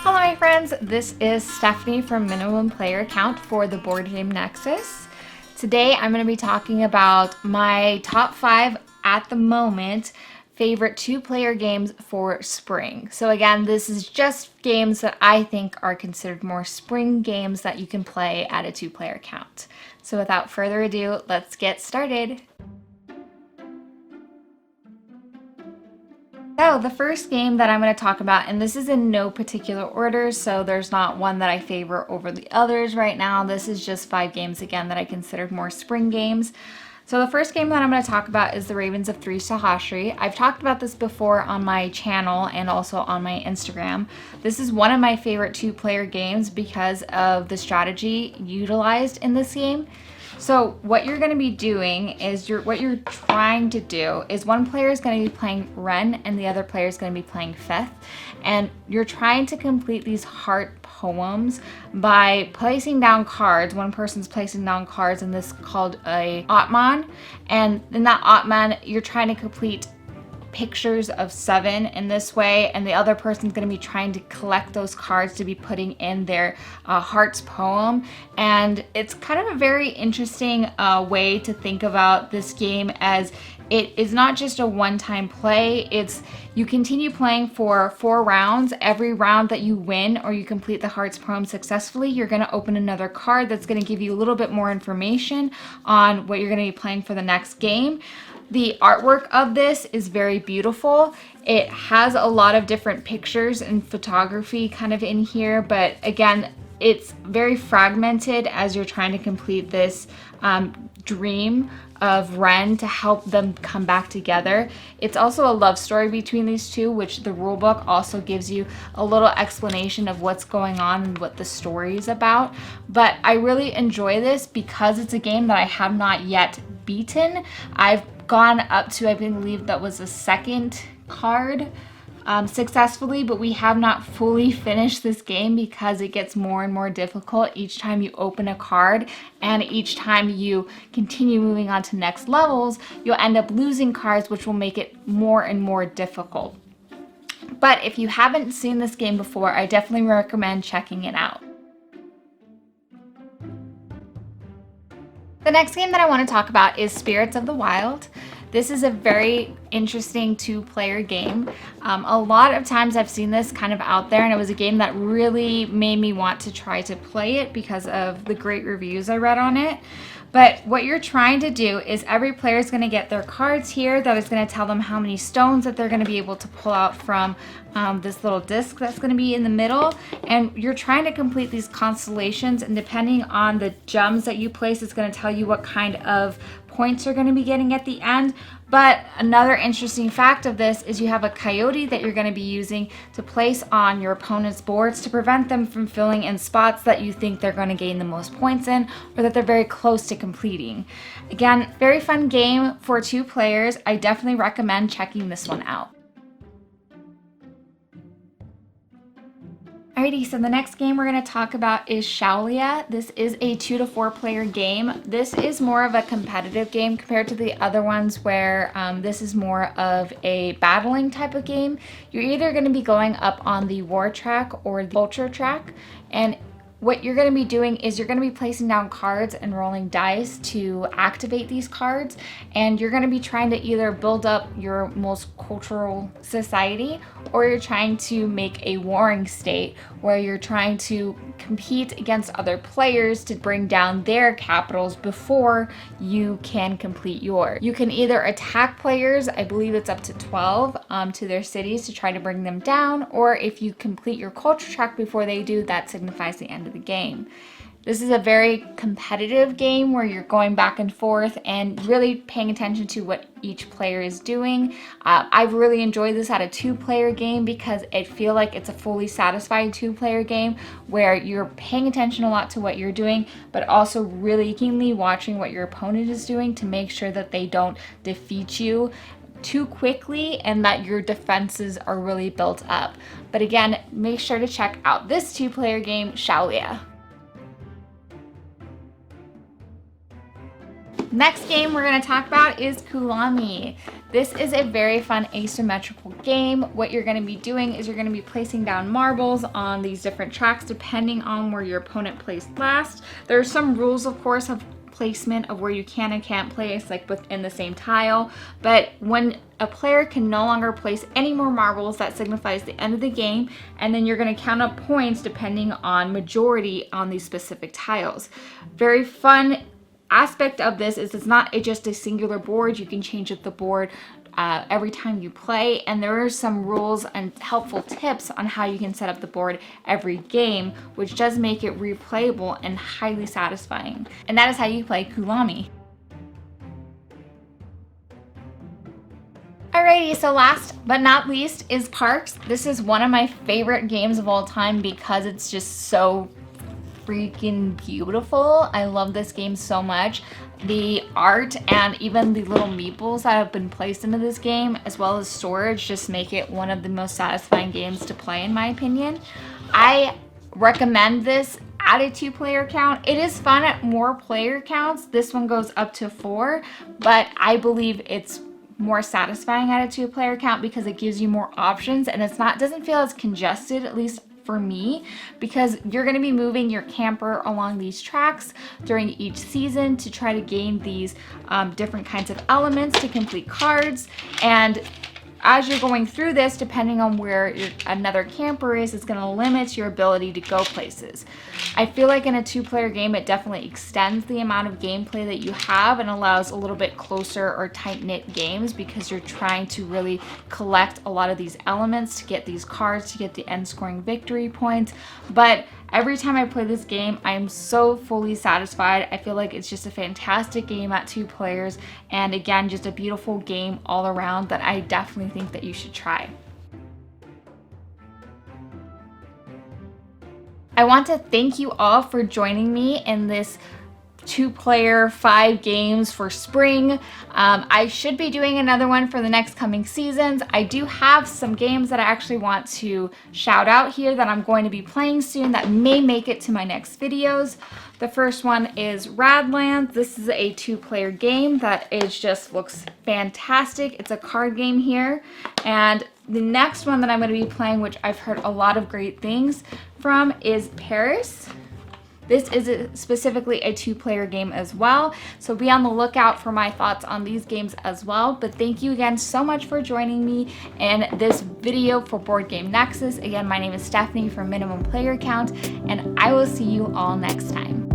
Hello my friends, this is Stephanie from Minimum Player Count for the Board Game Nexus. Today I'm going to be talking about my top 5 at the moment favorite 2-player games for spring. So again, this is just games that I think are considered more spring games that you can play at a 2-player count. So without further ado, let's get started. So the first game that I'm going to talk about, and this is in no particular order, so there's not one that I favor over the others right now. This is just 5 games again that I considered more spring games. So the first game that I'm going to talk about is the Ravens of Three Sahasri. I've talked about this before on my channel and also on my Instagram. This is one of my favorite 2-player games because of the strategy utilized in this game. So what you're going to be doing is what you're trying to do is one player is going to be playing Ren and the other player is going to be playing Fifth, and you're trying to complete these heart poems by placing down cards. One person's placing down cards, and this is called a Atman, and in that Atman you're trying to complete pictures of 7 in this way, and the other person's going to be trying to collect those cards to be putting in their heart's poem. And it's kind of a very interesting way to think about this game, as it is not just a one-time play. It's you continue playing for 4 rounds. Every round that you win or you complete the heart's poem successfully, you're going to open another card that's going to give you a little bit more information on what you're going to be playing for the next game. The artwork of this is very beautiful. It has a lot of different pictures and photography kind of in here, but again, it's very fragmented as you're trying to complete this dream of Ren to help them come back together. It's also a love story between these two, which the rulebook also gives you a little explanation of what's going on and what the story is about. But I really enjoy this because it's a game that I have not yet beaten. I've gone up to, I believe that was the 2nd card successfully, but we have not fully finished this game because it gets more and more difficult each time you open a card, and each time you continue moving on to next levels, you'll end up losing cards, which will make it more and more difficult. But if you haven't seen this game before, I definitely recommend checking it out. The next game that I want to talk about is Spirits of the Wild. This is a very interesting 2-player game. A lot of times I've seen this kind of out there, and it was a game that really made me want to try to play it because of the great reviews I read on it. But what you're trying to do is every player is going to get their cards here that is going to tell them how many stones that they're going to be able to pull out from this little disc that's going to be in the middle. And you're trying to complete these constellations, and depending on the gems that you place, it's going to tell you what kind of points you're going to be getting at the end. But another interesting fact of this is you have a coyote that you're going to be using to place on your opponent's boards to prevent them from filling in spots that you think they're going to gain the most points in, or that they're very close to completing. Again, very fun game for 2 players. I definitely recommend checking this one out. Alrighty, so the next game we're going to talk about is Shaola. This is a 2 to 4 player game. This is more of a competitive game compared to the other ones where this is more of a battling type of game. You're either going to be going up on the war track or the ultra track, and what you're going to be doing is you're going to be placing down cards and rolling dice to activate these cards, and you're going to be trying to either build up your most cultural society, or you're trying to make a warring state where you're trying to compete against other players to bring down their capitals before you can complete yours. You can either attack players, I believe it's up to 12, to their cities to try to bring them down, or if you complete your culture track before they do, that signifies the end of the game. This is a very competitive game where you're going back and forth and really paying attention to what each player is doing. I've really enjoyed this at a 2-player game because I feel like it's a fully satisfied 2-player game where you're paying attention a lot to what you're doing, but also really keenly watching what your opponent is doing to make sure that they don't defeat you too quickly and that your defenses are really built up. But again, make sure to check out this 2-player game, Shaola. Next game we're going to talk about is Kulami. This is a very fun asymmetrical game. What you're going to be doing is you're going to be placing down marbles on these different tracks depending on where your opponent placed last. There are some rules, of course, of placement of where you can and can't place, like within the same tile, but when a player can no longer place any more marbles, that signifies the end of the game, and then you're going to count up points depending on majority on these specific tiles. Very fun aspect of this is it's not just a singular board. You can change up the board every time you play, and there are some rules and helpful tips on how you can set up the board every game, which does make it replayable and highly satisfying. And that is how you play Kulami. Alrighty, so last but not least is Parks. This is one of my favorite games of all time because it's just so freaking beautiful. I love this game so much. The art and even the little meeples that have been placed into this game, as well as storage, just make it one of the most satisfying games to play in my opinion. I recommend this at a 2-player count. It is fun at more player counts. This one goes up to 4, but I believe it's more satisfying at a 2-player count because it gives you more options and doesn't feel as congested, at least for me, because you're going to be moving your camper along these tracks during each season to try to gain these different kinds of elements to complete cards. And as you're going through this, depending on where another camper is, it's going to limit your ability to go places. I feel like in a 2-player game, it definitely extends the amount of gameplay that you have and allows a little bit closer or tight-knit games because you're trying to really collect a lot of these elements to get these cards, to get the end scoring victory points. But every time I play this game, I am so fully satisfied. I feel like it's just a fantastic game at 2 players, and again, just a beautiful game all around that I definitely think that you should try. I want to thank you all for joining me in this 2-player 5 games for spring. I should be doing another one for the next coming seasons. I do have some games that I actually want to shout out here that I'm going to be playing soon that may make it to my next videos. The first one is Radlands. This is a 2-player game that just looks fantastic. It's a card game here. And the next one that I'm going to be playing, which I've heard a lot of great things from, is Paris. This is specifically a 2-player game as well, so be on the lookout for my thoughts on these games as well. But thank you again so much for joining me in this video for Board Game Nexus. Again, my name is Stephanie from Minimum Player Count, and I will see you all next time.